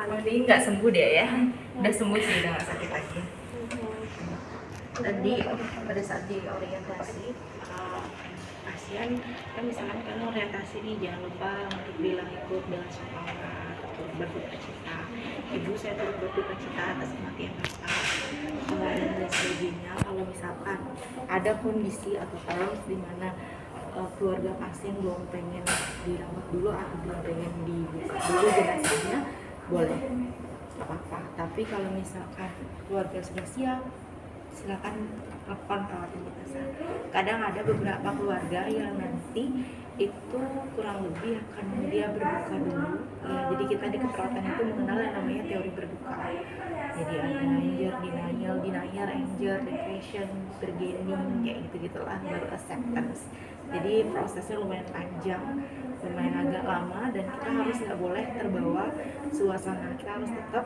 ini nggak sembuh dia ya. Udah sembuh sih, udah nggak sakit lagi. Tadi pada saat di orientasi pasien kan misalkan kan orientasi nih, jangan lupa untuk bilang ikut dengan semangat atau berduka cita. Ibu saya turut berduka cita atas kematian bapak dan lain sebagainya. Kalau misalkan ada kondisi atau terus di mana keluarga pasien belum pengen dirawat dulu atau belum pengen dibuka dulu jenazahnya, boleh, nggak apa-apa. Tapi kalau misalkan keluarga sudah siap, silakan lakukan perawatan jenazah. Kadang ada beberapa keluarga yang nanti itu kurang lebih akan dia berduka dulu ya, jadi kita di keperawatan itu mengenal yang namanya teori berduka. Jadi ada anger, denial, anger, depression, bargaining, kayak gitu-gitulah, baru acceptance. Jadi prosesnya lumayan panjang, lumayan agak lama, dan kita harus nggak boleh terbawa suasana. Kita harus tetap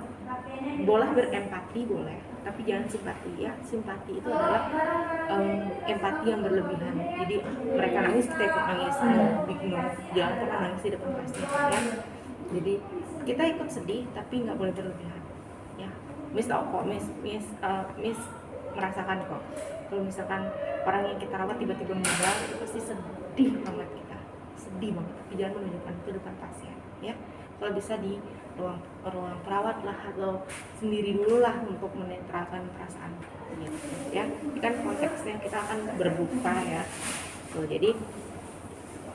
boleh berempati, boleh, tapi jangan simpati ya. Simpati itu adalah empati yang berlebihan. Jadi mereka nangis, kita ikut nangis, bingung. Jangan pernah nangis di depan pasien ya. Jadi kita ikut sedih, tapi nggak boleh berlebihan ya. Miss tahu kok, Miss merasakan kok. Kalau misalkan orang yang kita rawat tiba-tiba meninggal, itu pasti sedih banget kita, sedih banget. Tapi jangan menunjukkan itu depan pasien ya. Kalau bisa di ruang perawat lah, atau sendiri dulu lah untuk menetralkan perasaan gitu ya. Ini kan konteksnya kita akan berbuka ya. Tuh, jadi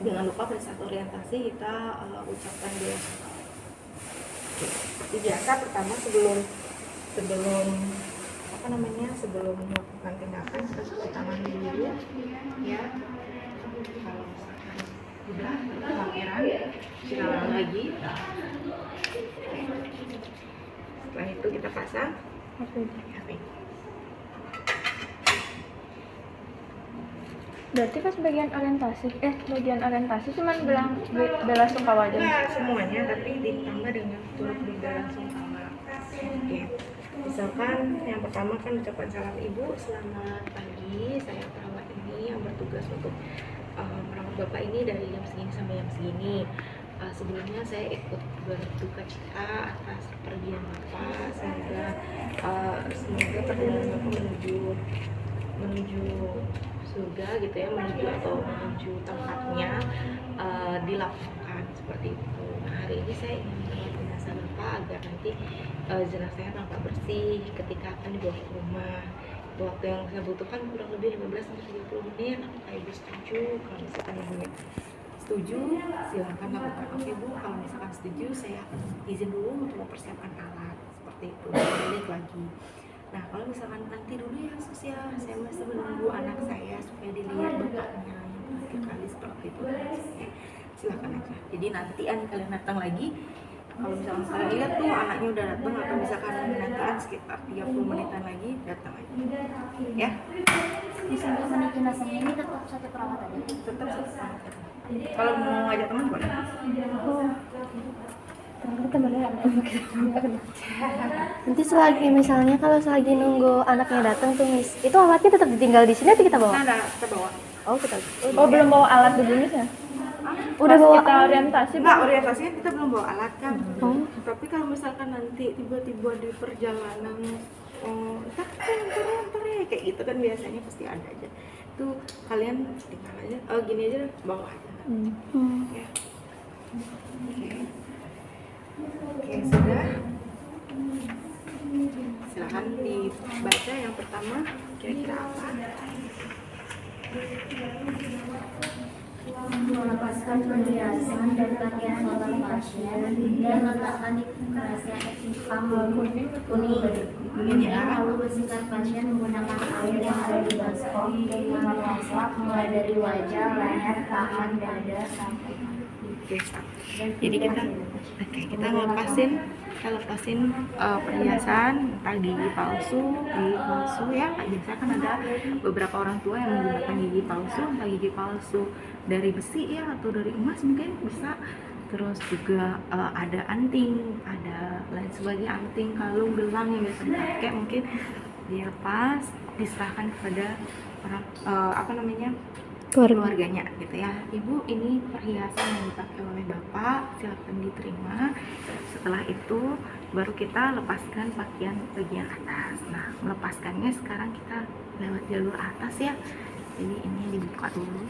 jangan lupa pada saat orientasi kita ucapkan dulu. Jadi biasa pertama sebelum sebelum melakukan tindakan kita cuci tangan dulu ya. Kalau misalkan udah kamera, cuci tangan lagi. Setelah itu kita pasang HP. Berarti pas bagian orientasi cuman bilang bela sungkawa aja? Enggak semuanya, tapi ditambah dengan turut berbela sungkawa. Oke. Misalkan yang pertama kan ucapan salam ibu, selamat pagi, saya perawat ini yang bertugas untuk merawat bapak ini dari jam segini sampai jam segini. Sebelumnya saya ikut berduka cita atas kepergian bapak. Semoga perjalanan bapak menuju surga gitu ya, menuju tempatnya dilapangkan seperti itu. Nah, hari ini saya ingin merawat jenazah bapak agar nanti jenazahnya tampak bersih ketika akan dibawa ke rumah. Waktu yang saya butuhkan kurang lebih 15-30 menit. Apakah ibu setuju? Kalau misalkan ibunya setuju, silahkan lakukan. Oke bu, kalau misalkan setuju, saya izin dulu untuk mempersiapkan alat seperti itu. Balik lagi. Nah, kalau misalkan nanti dulu ya sus ya, saya masih menunggu anak saya supaya dilihat bapaknya yang terakhir kali seperti itu. Silahkan aja. Jadi nantian kalian datang lagi. Kalau misalkan saya lihat tuh anaknya udah datang, atau misalkan nantian sekitar 30 menitan lagi datang aja. Ya. Misalnya mandi jenazahnya ini tetap satu perawat aja? Tetap satu perawat. Kalau mau ngajak teman boleh. Nanti kalau selagi nunggu anaknya datang tuh Miss, itu alatnya tetap ditinggal di sini atau kita bawa? Nah, kita bawa. Oh belum bawa alat dulu Miss ya? Udah bawa kita orientasi? Enggak, orientasinya kita belum bawa alat kan. Tapi kalau misalkan nanti tiba-tiba di perjalanan ntar ya kayak gitu kan biasanya pasti ada aja. Itu kalian tinggal aja, gini aja bawa aja. Ya. Oke, sudah. Silahkan dibaca yang pertama kira-kira apa. Melepaskan perhiasan dan pakaian kotor pasien dan letakkan di kerasian kamar kuning ya. Lalu bersihkan pasien menggunakan air yang ada di baskom dengan lap mulai dari wajah, leher, tangan, dada sampai Oke. Jadi kita lepasin perhiasan, entah gigi palsu ya. Biasanya kan ada beberapa orang tua yang menggunakan gigi palsu, entah gigi palsu dari besi ya atau dari emas mungkin bisa. Terus juga ada anting, ada lain sebagainya, anting, kalung, gelang yang biasa dipakai mungkin dilepas, diserahkan kepada orang keluarganya gitu ya. Ibu, ini perhiasan yang dipakai oleh bapak, silakan diterima. Setelah itu baru kita lepaskan pakaian bagian atas. Nah, melepaskannya sekarang kita lewat jalur atas ya. Jadi ini dibuka dulu.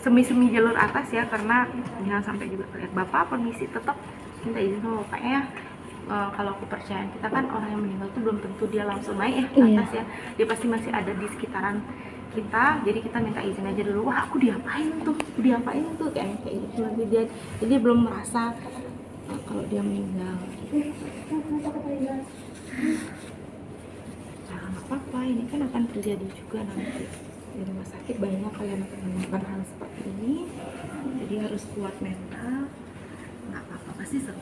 Semi-semi jalur atas ya, karena jangan sampai juga terlihat. Bapak permisi, tetap minta izin sama bapaknya. Kalau kepercayaan kita kan orang yang meninggal tuh belum tentu dia langsung naik ya ke atas ya, dia pasti masih ada di sekitaran kita, jadi kita minta izin aja dulu. Wah, aku diapain tuh kayak gitu lagi dia, jadi dia belum merasa kalau dia meninggal. Nah, nggak apa-apa, ini kan akan terjadi juga nanti di rumah sakit, banyak kalian akan menemukan hal seperti ini, jadi harus kuat mental. Nggak apa-apa, pasti seru.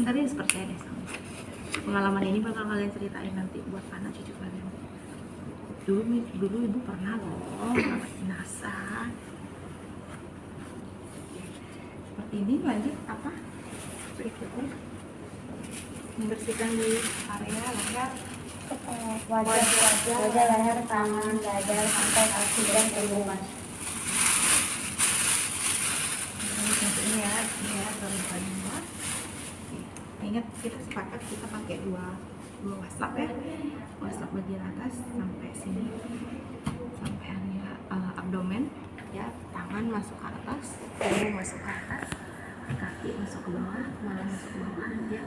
Serius, percaya deh sama pengalaman ini, bakal kalian ceritain nanti buat anak cucu kalian. Dulu ibu pernah loh ngangkat jenazah seperti ini. Lanjut apa berikutnya, membersihkan di area leher, wajah, leher, tangan, dada, sampai kaki dan punggung. ini ya terlibat. Ingat, kita sepakat kita pakai dua WhatsApp ya, WhatsApp bagian atas sampai sini, sampai area abdomen ya, tangan masuk ke atas, punggung masuk ke atas, kaki masuk ke bawah, kepala masuk ke bawah ya.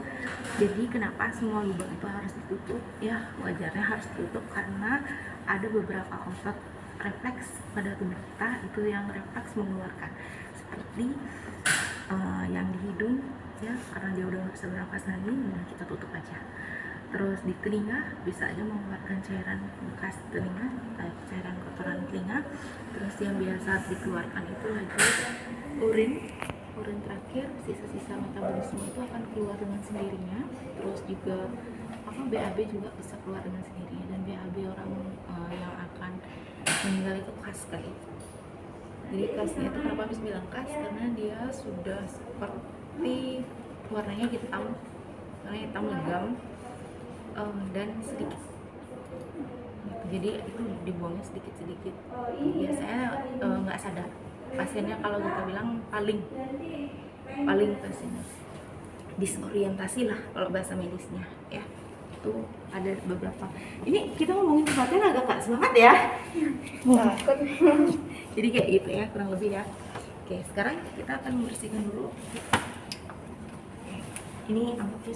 Jadi kenapa semua lubang itu harus ditutup ya, wajarnya harus ditutup karena ada beberapa otot refleks pada tubuh kita itu yang refleks mengeluarkan, seperti yang di hidung ya, karena dia udah nggak bisa bernafas lagi, nah kita tutup aja. Terus di telinga bisa aja mengeluarkan cairan bekas telinga, cairan kotoran telinga. Terus yang biasa dikeluarkan itu lagi urin terakhir, sisa-sisa metabolisme itu akan keluar dengan sendirinya. Terus juga BAB juga bisa keluar dengan sendirinya, dan BAB orang yang akan meninggal itu khas sekali. Jadi khasnya itu kenapa habis bilang khas, karena dia sudah seperti warnanya hitam, warna hitam legam dan sedikit. Jadi itu dibuangnya sedikit-sedikit. Biasanya nggak sadar pasiennya, kalau kita bilang paling pasiennya disorientasi lah kalau bahasa medisnya ya. Itu ada beberapa. Ini kita ngomongin tempatnya agak semangat ya. Takut. Jadi kayak gitu ya kurang lebih ya. Oke, sekarang kita akan membersihkan dulu. Ini amputnya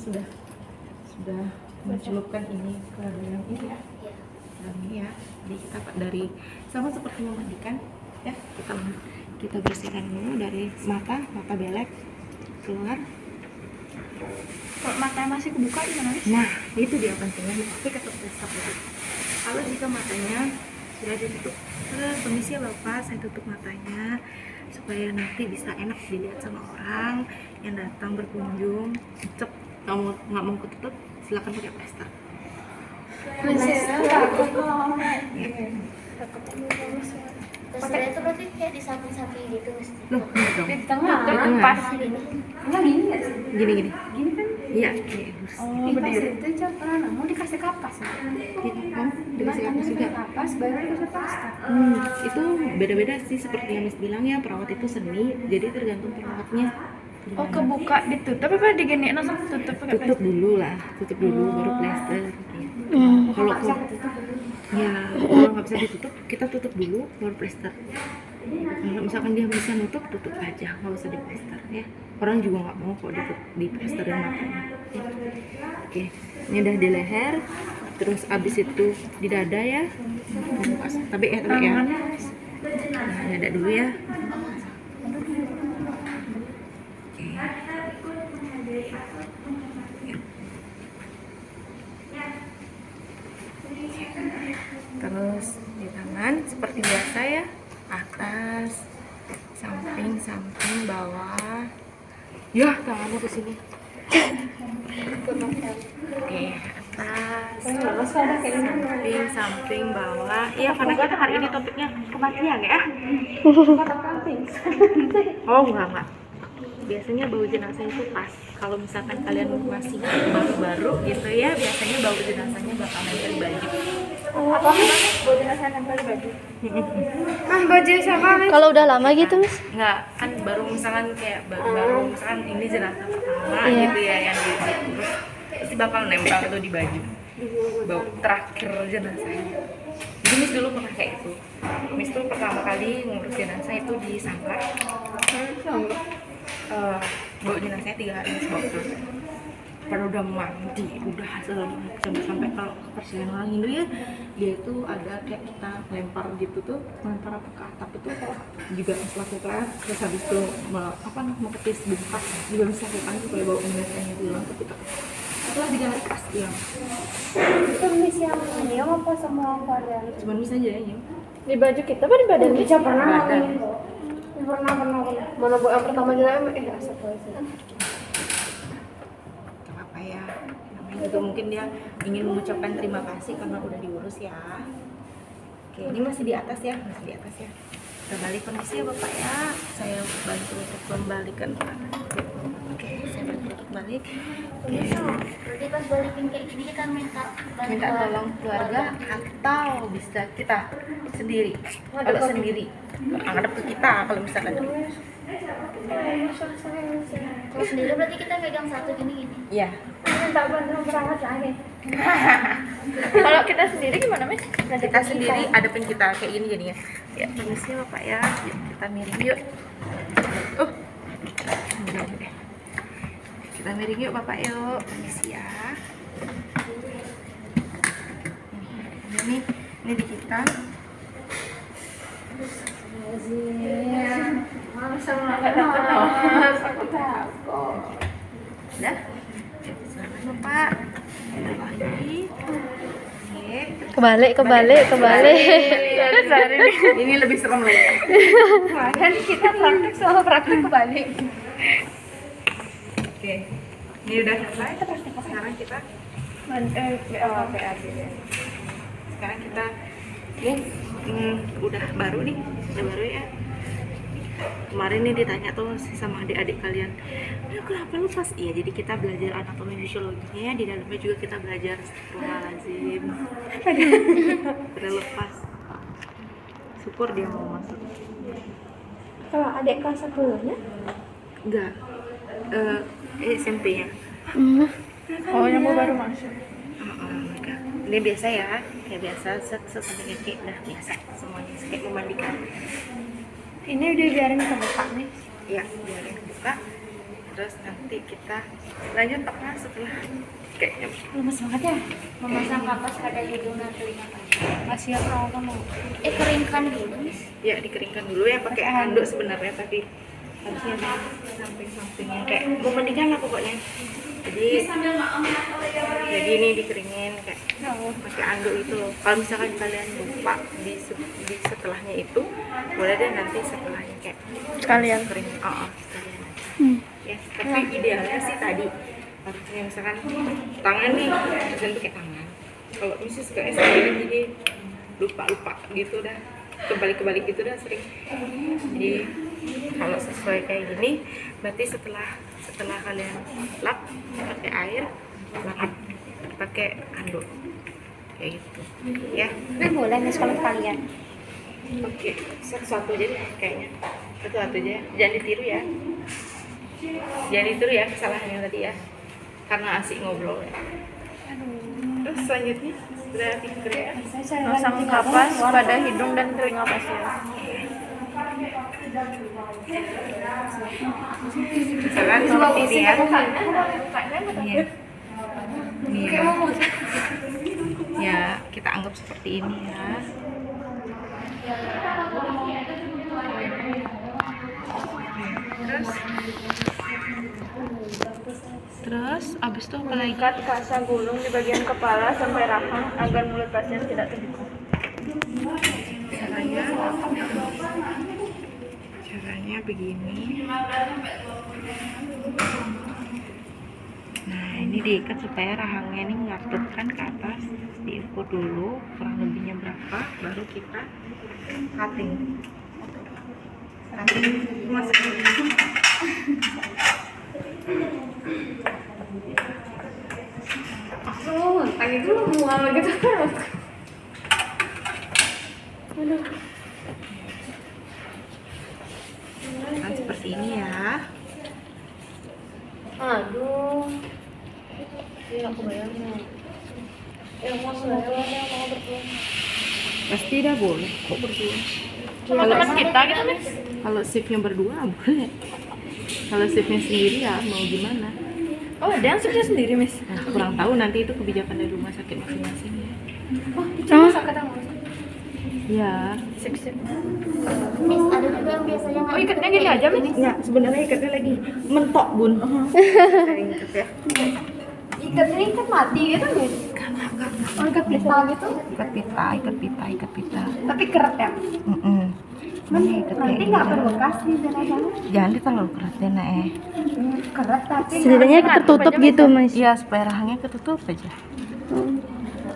sudah mencelupkan ini ke dalam ini ya. Dalam ini ya. Jadi kita dari sama seperti memandikan ya, kita bersihkan dulu dari mata belek keluar. Kalau matanya masih kebuka gimana? Nah, itu dia pentingnya tapi tetap stop ya. Kalau jika matanya sudah ditutup, permisi ya Bapak, saya tutup matanya supaya nanti bisa enak dilihat sama orang yang datang berkunjung. Cep, nggak mau ketutup, silakan pakai plester. Plester itu berarti kayak di samping-samping gitu mesti. Loh, enggak dong. Di tengah, Di tengah. pas Gini. enggak gini nggak sih? Gini. Gini kan? Iya, Oh, berdiri. Itu coba mau dikasih kapas. dikasih apa juga. Kapas baru dikasih plester. Itu beda-beda sih, seperti yang Miss bilang ya, perawat itu seni, jadi tergantung perawatnya. Oh, kebuka ditutup apa diginiin langsung tutup pakai Tutup dulu baru plester. Kalau nggak bisa ditutup, kita tutup dulu baru plester. Kalau misalkan dia bisa nutup, tutup aja, nggak usah di plester ya. Orang juga nggak mau kok di plesterin matanya ya. Oke, ini udah di leher, terus abis itu di dada ya. Tapi ya nah, dada dulu ya. Terus di tangan seperti biasa ya, atas, samping, bawah. Ya, tangannya ke sini. Oke, atas, samping, bawah. Iya, karena kita hari ini topiknya kematian ya. Oh, enggak. biasanya bau jenazah itu pas. Kalau misalkan kalian masih baru-baru gitu ya, biasanya bau jenazahnya bakal nempel di baju. Apa nih? Bau jenazah nempel di baju. Baju siapa nih? Kalau udah lama gitu, Miss? Enggak, kan baru misalkan kayak baru misalkan ini jenazah pertama Iya. gitu ya yang terus pasti bakal nempel itu di baju. Bau terakhir jenazahnya. Jadi Miss dulu pernah kayak itu. Miss tuh pertama kali ngurus jenazah itu di Sangkar. Bau jenazahnya 3 hari Miss bawa terus. Pada udah mandi, udah sampai kalau ke persilangan itu ya, dia itu ada kayak kita lempar gitu tuh, lempar apa ke atap itu juga lakukan, terus habis itu mau ketis bengkak juga bisa lakukan supaya bau jenazahnya hilang, tapi setelah 3 hari pasti hilang. Itu Miss yang ini apa semua keluarga? Cuman Miss aja ya. Di baju kita apa di badan? Bisa pernah. Badan. Pernah. Mana bu yang pertama juga asap sih. Gak apa-apa ya, namanya juga mungkin dia ingin mengucapkan terima kasih karena udah diurus ya. Oke, ini masih di atas ya, kita balik kondisi ya Bapak ya, saya bantu untuk membalikan. Oke, saya bantu untuk balik. Oke, Berarti pas balikin kayak gini kita minta minta tolong keluarga atau bisa kita sendiri. Kalau sendiri ngadep ke kita kalau misalkan. Kalau sendiri berarti kita pegang satu gini. Iya. Minta bantuan perawat lagi. Kalau kita sendiri gimana Miss? Kita sendiri adepin kita kayak gini jadinya. Ya, permisi ya Bapak ya. Yuk, kita miring yuk. Kita miring yuk Bapak yuk. Permisi ya. Ini di kita. Udah. Selamat Bapak. Lagi. Oke. Kebalik. Ini lebih serem lagi. Kemarin kita praktek soal praktek kebalik. Oke. Ini udah selesai. Sekarang kita sekarang kita ini udah baru ya. Kemarin nih ditanya tuh sama adik-adik kalian, kenapa lu pas? Iya, jadi kita belajar anatomi fisiologinya, di dalamnya juga kita belajar astagfirullahaladzim. Udah lepas. Syukur dia mau masuk. Kalau adik kelas 10-nya? Enggak. SMP-nya. Oh, yang mau baru masuk. Enggak. Ini biasa ya, kayak biasa sampai kayak udah biasa semuanya kayak memandikan. Ini udah biarin kebuka nih. Ya, biarin buka. Terus nanti kita lanjut apa setelah kayaknya Lemes banget ya. Memasang kapas pada hidung dan telinga. Masih apa mau? Keringkan dulu Miss. ya dikeringkan dulu ya pakai handuk sebenarnya, tapi harusnya di samping-sampingnya kayak memandikan lah pokoknya. Jadi ini dikeringin kayak pakai anduk itu. Kalau misalkan kalian lupa di setelahnya itu, boleh deh nanti setelahnya kayak Sekalian. kering. Sekalian aja. Ya, tapi idealnya sih tadi harusnya misalkan tangan nih, harusnya pakai tangan. Kalau misalnya suka sendiri jadi lupa gitu dah, kebalik gitu dah sering. Jadi kalau sesuai kayak gini, berarti setelah kalian lap pakai air, lap pakai anduk kayak gitu ya. Ini boleh Miss kalau sekalian. Oke, satu aja deh kayaknya, satu aja, jangan ditiru ya, kesalahan yang tadi ya, karena asik ngobrol ya. Terus selanjutnya sudah dikering ya. Pasang kapas pada hidung dan telinga pasien. Misalkan seperti ini ya. Iya. Iya. Ya, kita anggap seperti ini ya. Terus abis itu apa lagi? Ikat kasa gulung di bagian kepala sampai rahang agar mulut pasien tidak terbuka. Caranya begini. Nah, ini diikat supaya rahangnya ini ngadep kan ke atas. Diukur dulu kurang lebihnya berapa, baru kita cutting. Masukin. gitu mual gitu kan. Kan seperti ini ya. Aduh. Iya, aku bayangin. Mau berjuang. Pasti dah boleh kok berdua. Sama teman kita gitu Miss. Kalau shiftnya berdua boleh. Kalau shiftnya sendiri ya mau gimana? Oh ada yang sukses sendiri Miss. Nah, kurang tahu nanti itu kebijakan dari rumah sakit masing-masing ya. Cuma sakit yang Ya. sip. Miss, ada juga yang biasanya Oh ikatnya gini aja Miss. Enggak, sebenarnya ikatnya lagi mentok, Bun. Saya ikat ya. Ikatnya ikat mati gitu Miss. Oh ikat pita gitu. Ikat pita. Tapi keret ya. Ini ikatnya Nanti ini. nggak berbekas di sana. Jangan terlalu keras ya, Nak. Keret tapi Setidaknya tertutup gitu, Mas. Iya, supaya rahangnya ketutup aja.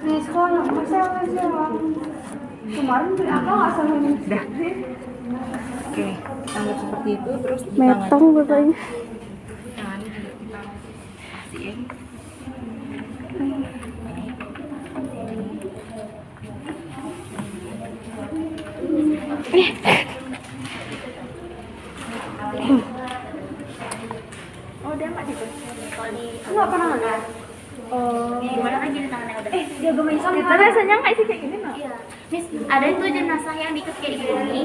Miss kok nggak masalah. Kemarin beli apa nggak sama Miss? Dah. Oke, anggap seperti itu terus di tangan. Metong bapaknya. Tangannya juga kita kasihin. Oh dia nggak gitu. kalau di Nggak pernah ada. gimana lagi di tangannya udah. Dia gemes kita rasanya nggak sih kayak gini Nak? Iya. Miss, ada itu jenazah yang diikat kayak gini,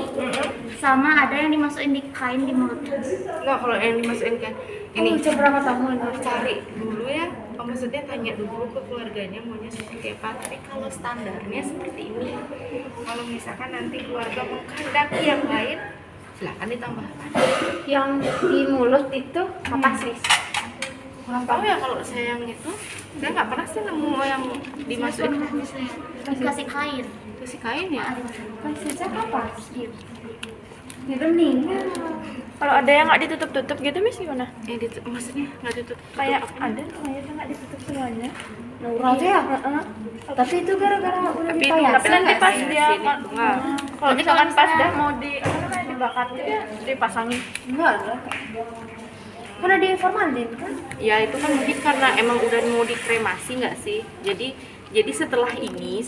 sama ada yang dimasukin di kain di mulutnya. Enggak, kalau yang dimasukin kan ini Ini berapa tahun? cari dulu ya. Maksudnya tanya dulu ke keluarganya maunya seperti apa. Tapi kalau standarnya seperti ini. Kalau misalkan nanti keluarga menghendaki yang lain, silakan ditambahkan. Yang di mulut itu apa sih? Kurang tahu ya kalau saya yang itu. Saya nggak pernah sih nemu yang dimasukin Dikasih kain. kasih kain ya. Kasusnya apa? Itu meninggal. Kalau ada yang nggak ditutup-tutup gitu Miss gimana? Maksudnya nggak ditutup. Kayak ada mayatnya nggak ditutup semuanya. Naurat ya? Tapi itu gara-gara udah Tapi dipayas. Tapi nanti pas sini dia itu nggak. kalau misalkan pas dah mau di apa namanya dibakar dia dipasangin. Enggak ada. Karena di formalin kan? Ya itu kan mungkin karena emang udah mau dikremasi nggak sih. Jadi setelah ini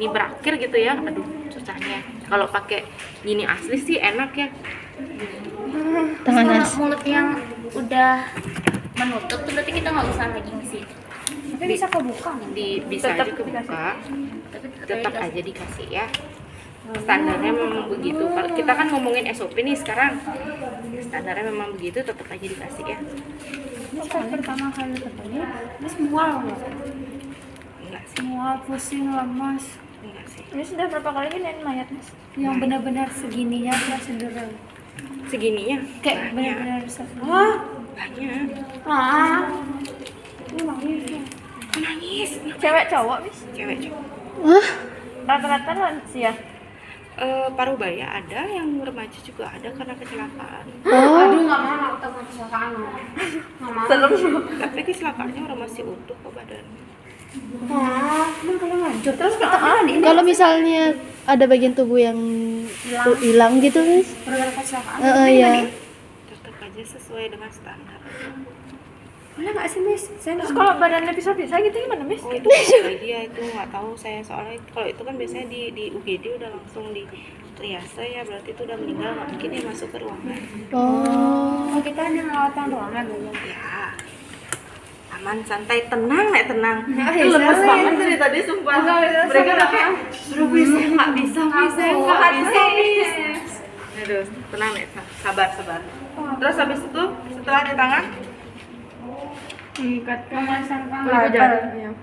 berakhir gitu ya. Aduh susahnya. Kalau pakai gini asli sih enak ya. Tangan Kalau Nas. mulut yang udah menutup tuh berarti kita nggak usah lagi ngisi. Tapi bisa kebuka. Bisa Tetap aja kebuka. Tapi Tetap aja dikasih ya. Standarnya memang begitu. Kalau kita kan ngomongin SOP nih sekarang. Standarnya memang begitu, tetap aja dikasih ya. Ini pas pertama kali ketemu, Miss mual nggak? Enggak sih, Mual, pusing, lemas. enggak sih. Ini sudah berapa kali ini mayat Miss? Yang benar-benar segininya prosedural. Segininya Kayak banyak. benar-benar Wah, Banyak. ini nangis ya. Nangis. Cewek cowok Miss? Cewek cowok. Wah, Rata-rata lansia. Paruh baya ada, yang remaja juga ada karena kecelakaan. aduh nggak mau takut kecelakaan. Nggak mau. Tapi kecelakaannya orang masih utuh kok badannya. Emang kalau hancur terus kita ini kalau misalnya ada bagian tubuh yang hilang gitu, Miss. gara-gara kecelakaan. Iya. Tetap aja sesuai dengan standar. Boleh nggak sih Miss? Terus kalau badannya bisa-bisa gitu gimana Miss? Oh itu lagi ya, itu nggak tahu saya soalnya kalau itu kan biasanya di UGD udah langsung di triase ya, berarti itu udah meninggal, nggak mungkin dia masuk ke ruangan. Oh. Oh, kita hanya merawatkan ruangan dulu. Ya aman, santai, tenang, tenang. Itu Lemes banget dari tadi sumpah. Mereka udah kayak nggak bisa, nggak bisa. Aduh, tenang nih, sabar. Terus habis itu setelah di tangan Ikat memasangkan label.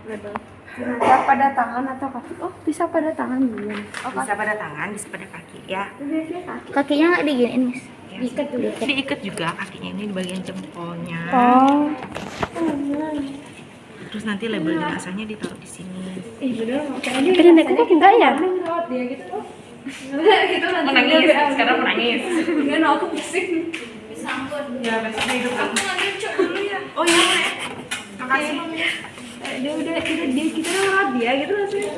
label. Bisa pada tangan atau kaki? Oh, bisa pada tangan dulu. bisa pada tangan, bisa pada kaki ya. Biasanya kaki. Kakinya nggak diginiin Miss. Ya, Diikat dulu. diikat juga kakinya ini di bagian jempolnya. Oh. Terus nanti label jenazahnya ditaruh di sini. Bener. Tapi nenekku kok enggak ya? Merawat dia gitu loh. Gitu nanti Menangis, dia sekarang menangis. Enggak, no, aku pusing. Ya, besok hidup aku. Oh iya, makasih. Dia udah kita merawat dia gitu rasanya.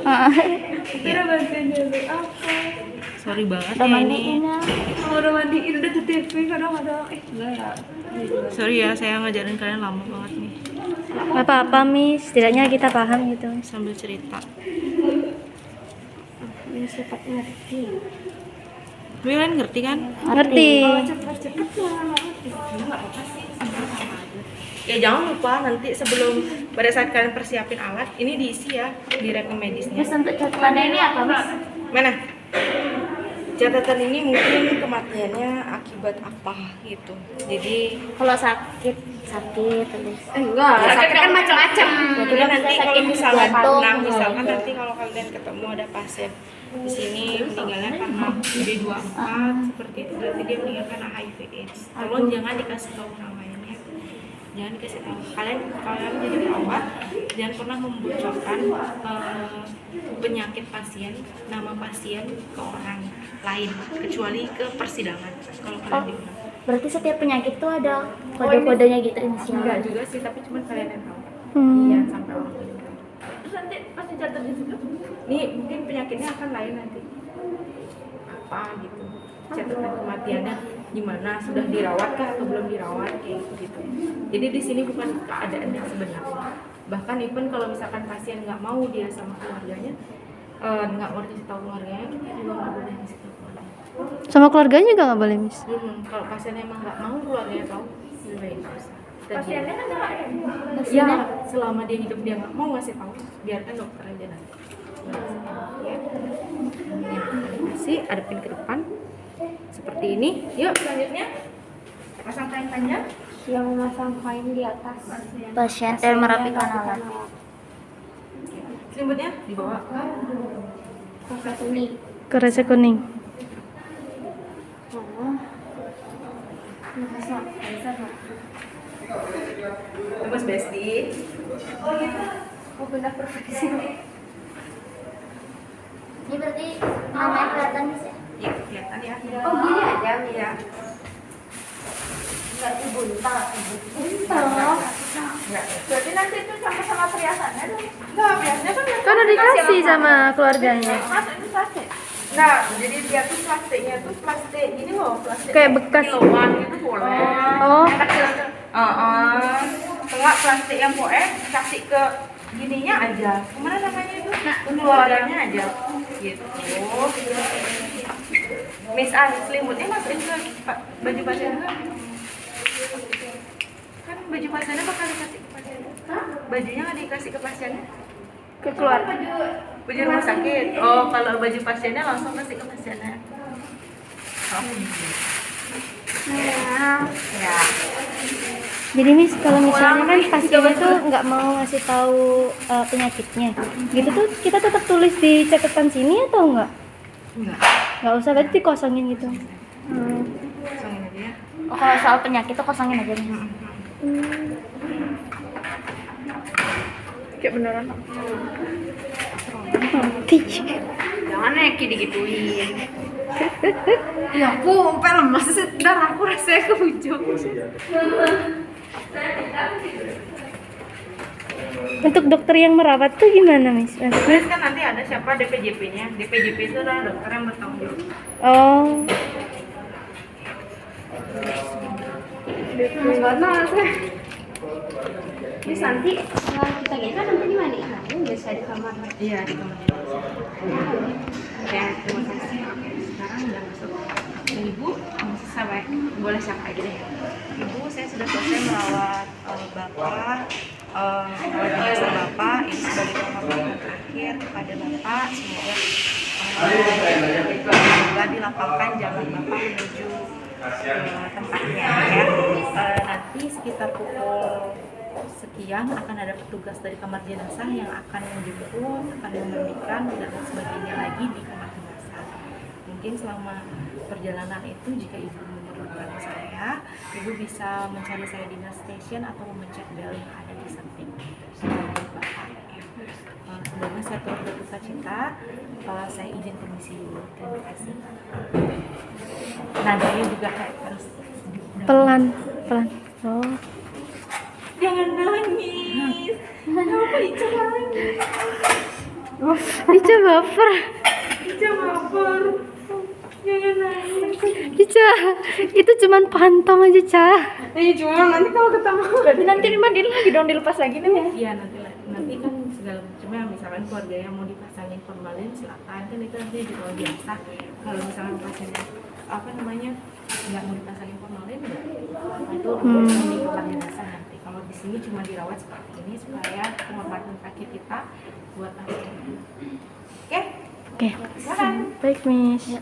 Kita udah bantuin dia apa? Sorry banget Udah ya mandiin ini. ya. Kalau udah mandiin udah ke TV kadang-kadang enggak ya. Sorry ya, saya ngajarin kalian lama banget nih. Apa-apa Miss, setidaknya kita paham gitu. sambil cerita. Ini cepat ngerti. Kalian ngerti kan? Ngerti. Cepet-cepet lah. Nggak apa-apa sih, sama aja. Ya jangan lupa nanti sebelum pada saat kalian persiapin alat, ini diisi ya di rekam medisnya. Terus untuk catatannya ini apa, Mas? Mana? Catatan ini mungkin kematiannya akibat apa gitu. Jadi Kalau sakit terus. Enggak, sakit kan macam-macam. jadi nanti kalau sakit misalkan, jantung, nah gitu. misalkan nanti kalau kalian ketemu ada pasien di sini meninggalnya karena B24 seperti itu, berarti dia meninggal karena HIV/AIDS. Tolong jangan dikasih tahu orang lain ya. Jangan dikasih tahu. Kalian jadi perawat jangan pernah membocorkan penyakit pasien, nama pasien ke orang lain kecuali ke persidangan. Kalau kalian diundang. Berarti setiap penyakit tuh ada kode-kodenya gitu inisial. Enggak juga sih, tapi cuma kalian yang tahu. Hmm. Iya, sampai orang lain tahu. Terus nanti pasti catat di situ. Nih mungkin penyakitnya akan lain nanti. Apa gitu. Catatan kematiannya gimana, sudah dirawat kah atau belum dirawat kayak gitu. Jadi di sini bukan keadaan yang sebenarnya. Bahkan even kalau misalkan pasien nggak mau dia sama keluarganya, nggak mau dikasih tahu keluarganya, kita juga nggak boleh kasih tahu keluarganya. Sama keluarganya juga nggak boleh Miss. Kalau pasiennya emang nggak mau keluarganya tahu, lebih baik nggak usah. Pasiennya kan enggak ada. Ya, selama dia hidup dia nggak mau ngasih tahu, biarkan dokter aja nanti. Ya. Kasih, adepin ke depan. Seperti ini. Yuk, selanjutnya. Pasang kain panjang. Yang memasang kain di atas. Pasien dan merapikan alat. Selimutnya dibawa ke Proses ini. Kerasa kuning. Mas Besti. Oh, pindah profesi. Ini berarti namanya kelihatan bisa. Ya, kelihatan ya. Oh, gini aja Ya. Enggak dibuntal. Berarti nanti itu sama-sama perhiasannya dong. Enggak, biasanya kan Kan udah dikasih sama keluarganya. Mas, ini plastik. Nah, jadi dia tuh plastiknya tuh plastik ini loh, plastik Kayak bekas. kiloan gitu boleh. Oh, Enggak plastik yang boleh kasih ke gininya aja. Kemana namanya itu? Keluarganya aja. Gitu. Miss selimutnya masukin ke baju pasien enggak? Kan baju pasiennya bakal dikasih ke pasien. Bajunya nggak dikasih ke pasiennya? Ke keluarga. Baju rumah sakit. Oh, kalau baju pasiennya langsung kasih ke pasiennya. Oh. Ya. jadi Miss kalau misalnya kan pasiennya tuh nggak mau ngasih tahu penyakitnya, gitu tuh kita tetap tulis di catatan sini atau enggak? Enggak. Nggak usah, berarti dikosongin gitu. Kosongin aja ya. Oh, kalau soal penyakit tuh kosongin aja. Kayak beneran. Jangan neki digituin. Ya ampun, lemas darahku rasanya ke ujung. Untuk dokter yang merawat tuh gimana Miss? Maksudnya? Terus kan nanti ada siapa DPJP-nya. DPJP itu adalah dokter yang bertanggung jawab. Oh, Enggak nasi. Ini nanti kalau kita gitu nanti di mana? Biasa di kamar. Iya, di kamar. Ya, terima kasih. Oke, sekarang udah masuk. Ibu, sampai boleh siapa aja deh. Ibu, saya sudah selesai merawat Bapak. Merawat jenazah Bapak. Ini sebagai pengorbanan terakhir kepada Bapak. Semoga dilapangkan jalan Bapak menuju tempatnya ya. Nanti sekitar pukul sekian akan ada petugas dari kamar jenazah yang akan menjemput, akan memandikan dan sebagainya lagi di kamar jenazah. Mungkin selama perjalanan itu jika ibu memerlukan saya, ibu bisa mencari saya di nurse station atau memencet bel yang ada di samping. Semoga saya turut berduka cita. Saya izin permisi dulu. Terima kasih. Nadanya juga kayak harus pelan. Oh, jangan nangis. Kenapa Ica nangis? Ica baper. Ica baper. Cica, itu cuman pantang aja, Cah. Iya cuma nanti kalau ketemu berarti nanti dimandiin lagi dong, dilepas lagi nih ya. Iya nanti kan segala macamnya, misalkan keluarga yang mau dipasangin formalin silakan, kan itu nanti juga biasa. Kalau misalkan pasiennya apa namanya nggak mau dipasangin formalin ya itu di kamar jenazah nanti. Kalau di sini cuma dirawat seperti ini supaya penghormatan terakhir kita buat pasien. Oke? Oke. Silakan. Baik, Miss.